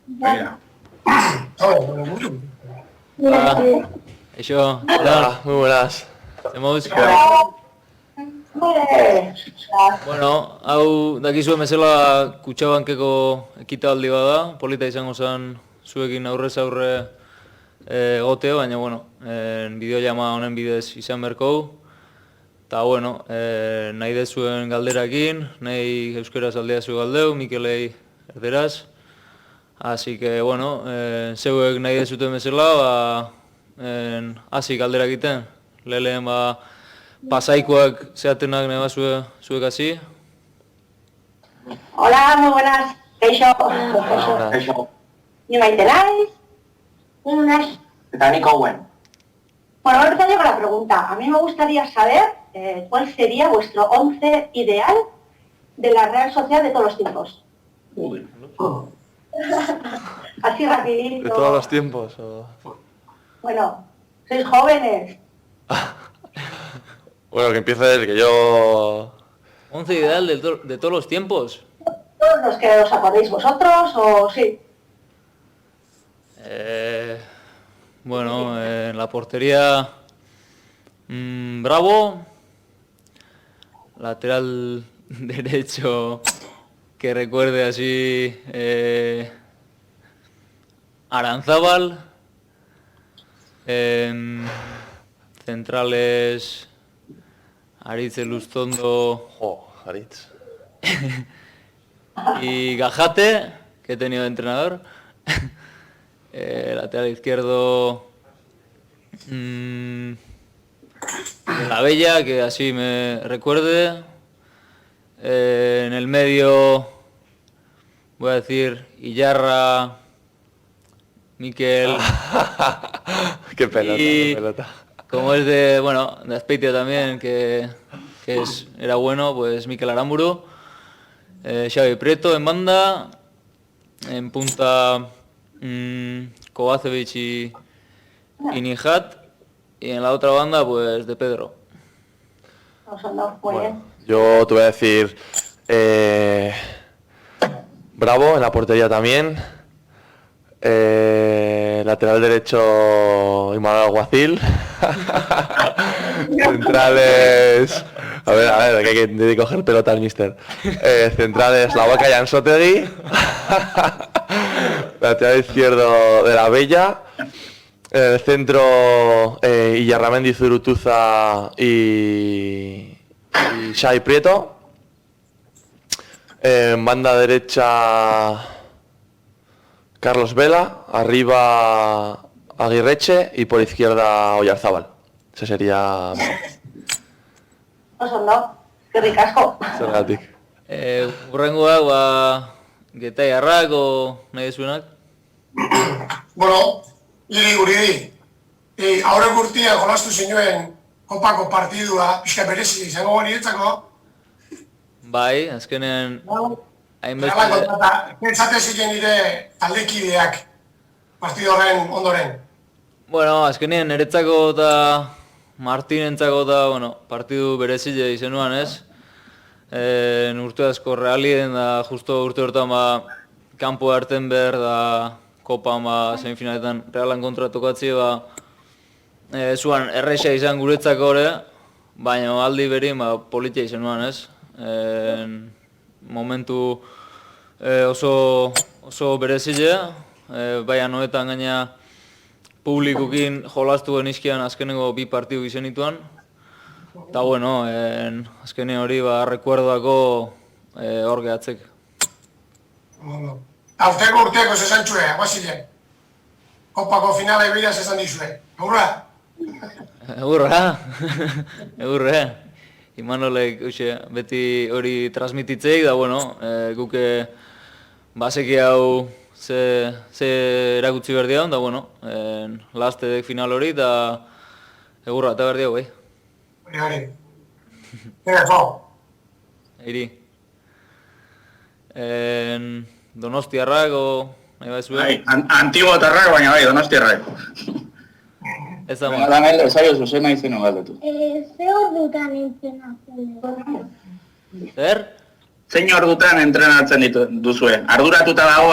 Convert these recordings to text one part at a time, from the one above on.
Venga. Hola, eso, Hola, muy buenas. hemos... Bueno, hau dakizuen bezala Kutxabankeko ekitaldi bada, polita izango zen zuekin aurrez aurre egoteo, baina bueno, bideollama honen bidez izan berkou. Eta bueno, nahi dezuen galderakin, nahi euskeraz aldeazu galdeu, Mikelei erderaz. Así que bueno, zeuek nahi dezuten bezala, hasi galdera egiten. Lehen pasaikoak zeatenak nahi zuek hasi. Hola, muy buenas. Kaixo. Eso. Ni Maite naiz. Buenas. Eta nik hauen. Bueno, ahora empezar con la pregunta. A mí me gustaría saber cuál sería vuestro 11 ideal de la Real Sociedad de todos los tiempos. Así rapidito. ¿De todos los tiempos? O... Bueno, sois jóvenes. Bueno, que empiece él, que yo... 11 ideal de todos los tiempos. ¿Todos los que os acordéis vosotros o sí? Bueno, en la portería Bravo, lateral derecho que recuerde así Aranzábal, centrales Aritz Elustondo Aritz. y Gajate, que he tenido de entrenador. Lateral izquierdo de La Bella, que así me recuerde. En el medio voy a decir Illarra, Mikel. Qué pelota, Y qué pelota. como es de, bueno, de Azpeitia también, era bueno, pues Mikel Aramburu. Xavi Prieto en banda, en punta Kovacevic y Nijat, y en la otra banda pues de Pedro. Os han dado muy bien. Yo te voy a decir Bravo en la portería también. Lateral derecho Imanol Alguacil. Centrales... A ver, que hay que coger pelota al mister. Centrales La Vaca y Ansotegui. Lateral izquierdo de La Bella. En el centro Illarramendi, Zurutuza y Xavi Prieto. En banda derecha Carlos Vela, arriba Aguirreche y por izquierda Oyarzábal. Ese sería... Os han dado. Qué ricasco. Zergatik. Urrengoak, Getaiarrak o nahi dezuenak? Bueno, Uridi, aurreko urtean jolastu zinuen kopako partidua, pixka berezi izango niretzako. Bai, azkenean hainbeste... Pentsate ziren nire taldekideak partidu horren ondoren. Bueno, azkenean niretzako eta Martinentzako eta, bueno, partidu berezile izenuan, ez? Urte asko realien da, justo urte hortan kanpo hartzen behar da kopan semifinaletan Realan kontra tokatzi, zuan erresa izan guretzako hori, baina aldi berin politia izenuan, ez? Momentu oso berezile, baina noetan gaina publikukin jolastu genizkian azkeneko bi partidu izenituan. Eta bueno, azkenen hori rekuerdoako hor gehatzek. Aurteko urteko zesantxue, guazilen. Kopako finala ebiraz esan dizue. Aurra? Egurra. Imanolek beti hori transmititzeik, da bueno, guke baseki hau ze erakutsi behar dian, da bueno, lastedek final hori, eta egurra eta behar diau, bai. Hori. Eiri. Donostiarrak o nahi bat zuen? Antigotarrak, baina bai, Donostiarrak. Ez da Venga, dan el saio zuzena izeno galdetu. Ze ordutan entzenatzen? Zer? zein ordutan entrenatzen duzue? Arduratuta dago,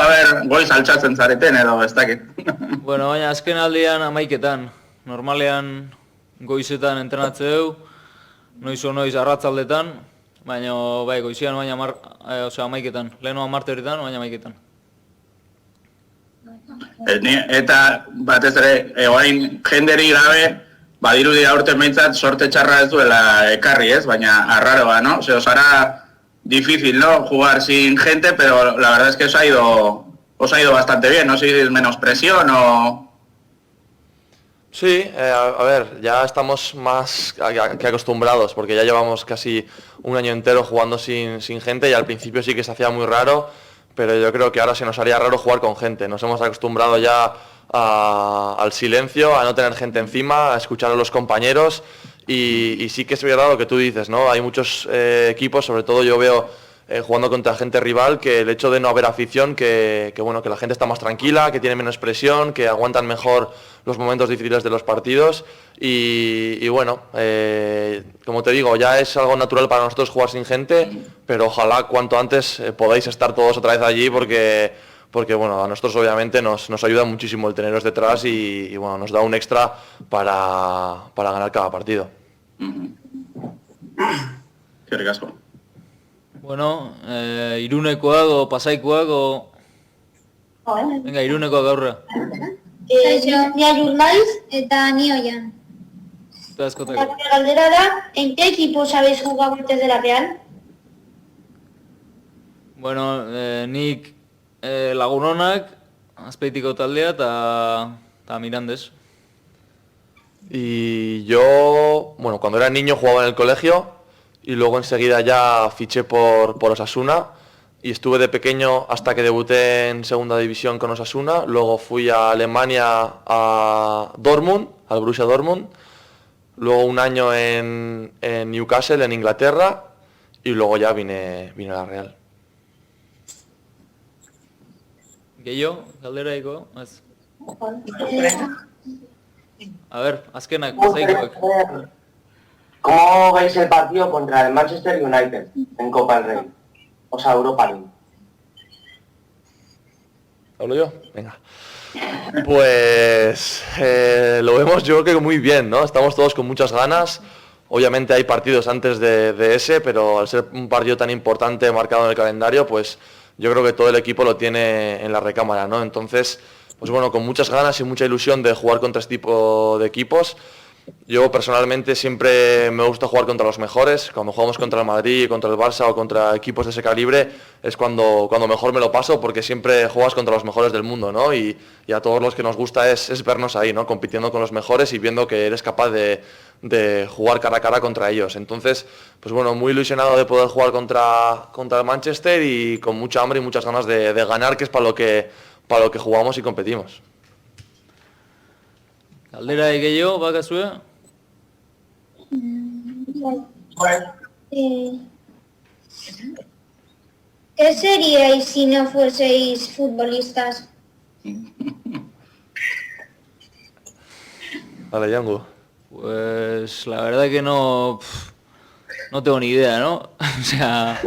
goiz altxatzen zareten edo, ez dakit. Bueno, baina azken aldean 11etan. Normalean goizetan entrenatze du, noiz arratzaldetan, baina bai, goizean baina 11etan. Leheno 10etan, baina 11etan. Eta batez ere, orain jenderi gabe, badirudi aurten behintzat sorte txarra ez duela ekarri, ez? Baina arraroa, ¿no? Os hará difícil, ¿no? Jugar sin gente, pero la verdad es que os ha ido bastante bien, ¿no? Si es menos presión o... Sí, a ver, ya estamos más que acostumbrados, porque ya llevamos casi un año entero jugando sin gente y al principio sí que se hacía muy raro, pero yo creo que ahora se nos haría raro jugar con gente. Nos hemos acostumbrado ya al silencio, a no tener gente encima, a escuchar a los compañeros y sí que es verdad lo que tú dices, ¿no? Hay muchos equipos, sobre todo yo veo jugando contra gente rival, que el hecho de no haber afición, que la gente está más tranquila, que tiene menos presión, que aguantan mejor los momentos difíciles de los partidos y bueno, como te digo, ya es algo natural para nosotros jugar sin gente, pero ojalá cuanto antes podáis estar todos otra vez allí porque bueno, a nosotros obviamente nos ayuda muchísimo el teneros detrás y bueno, nos da un extra para ganar cada partido. Qué ricasco. Bueno, Irunekoak o Pasaikoak o... Venga, Irunekoak aurra. Ni Ayur naiz eta ni Oian. Eta askotako. La galdera da, ¿en qué equipos habéis jugado antes de la Real? Bueno, nik Lagunonak, Azpeitiko taldea eta Mirandes. Y yo, bueno, cuando era niño jugaba en el colegio y luego enseguida ya fiché por Osasuna y estuve de pequeño hasta que debuté en segunda división con Osasuna, luego fui a Alemania a Dortmund, al Borussia Dortmund, luego un año en Newcastle, en Inglaterra, y luego ya vine a la Real. Gehiago, galderaiko, ez. A ver, azkenak, Pasaikoak. ¿Cómo veis el partido contra el Manchester United en Copa del Rey? O sea, Europa League. ¿Hablo yo? Venga. Pues lo vemos yo creo que muy bien, ¿no? Estamos todos con muchas ganas. Obviamente hay partidos antes de ese, pero al ser un partido tan importante marcado en el calendario, pues yo creo que todo el equipo lo tiene en la recámara, ¿no? Entonces, pues bueno, con muchas ganas y mucha ilusión de jugar contra este tipo de equipos. Yo personalmente siempre me gusta jugar contra los mejores. Cuando jugamos contra el Madrid, contra el Barça o contra equipos de ese calibre es cuando mejor me lo paso, porque siempre juegas contra los mejores del mundo, ¿no? Y a todos los que nos gusta es vernos ahí, ¿no? Compitiendo con los mejores y viendo que eres capaz de jugar cara a cara contra ellos. Entonces, pues bueno, muy ilusionado de poder jugar contra el Manchester y con mucha hambre y muchas ganas de ganar, que es para lo que jugamos y competimos. Galdera gehiago, bakazue? Bueno, ¿Qué seríais si no fueseis futbolistas? Vale, Yangu. Pues la verdad que no tengo ni idea, ¿no? O sea,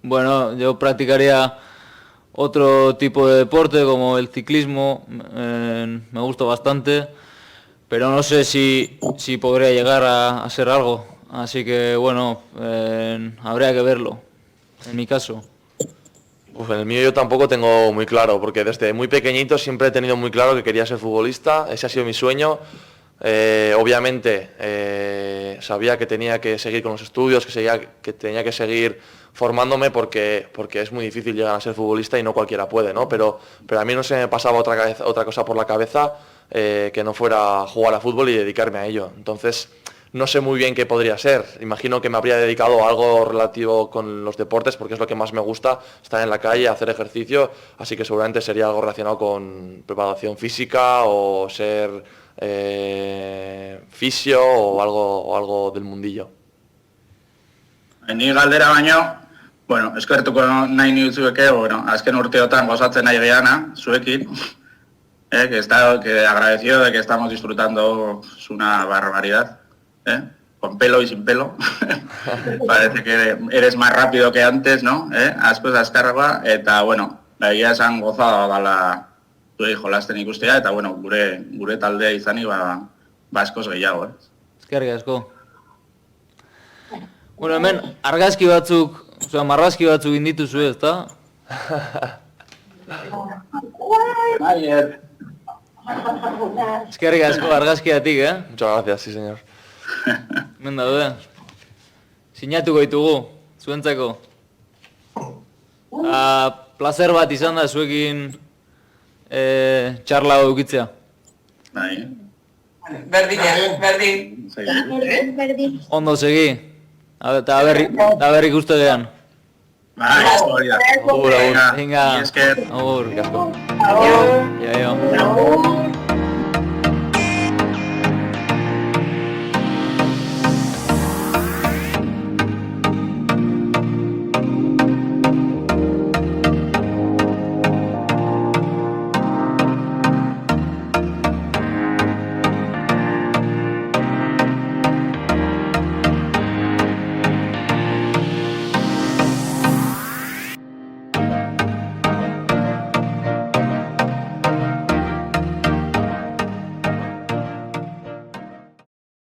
bueno, yo practicaría otro tipo de deporte como el ciclismo, me gusta bastante, pero no sé si podría llegar a ser algo, así que bueno, habría que verlo, en mi caso. En el mío yo tampoco tengo muy claro, porque desde muy pequeñito siempre he tenido muy claro que quería ser futbolista, ese ha sido mi sueño. Obviamente sabía que tenía que seguir con los estudios, que tenía que seguir formándome porque es muy difícil llegar a ser futbolista y no cualquiera puede, ¿no? Pero a mí no se me pasaba otra cosa por la cabeza que no fuera jugar a fútbol y dedicarme a ello. Entonces no sé muy bien qué podría ser. Imagino que me habría dedicado a algo relativo con los deportes porque es lo que más me gusta, estar en la calle, hacer ejercicio, así que seguramente sería algo relacionado con preparación física o ser fisio o algo del mundillo. Ni galdera baino, bueno, eskertuko nahi nizueke, bueno, azken urteotan gozatzen nahi geana, zuekin, que agradecido de que estamos disfrutando, es una barbaridad, con pelo y sin pelo. Parece que eres más rápido que antes, ¿no? Askoz azkarragoa, eta, bueno, egia esan gozada dala zuei jolasten ikustea, eta, bueno, gure taldea izanik, askoz gehiago, Eskerrik asko. Bueno, hemen argazki batzuk, marrazki batzuk indituzu, ezta? Eskerrik asko argazkiatik, Muchas gracias, sí, señor. Hemen daude. Sinatuko ditugu, zuentzako. Placer bat izan da zuekin txarla edukitzea. Berdin. Ondo segi. Eta berrik uste gehan. Hori da. Venga. Esker. Agur. Asko. Jaio.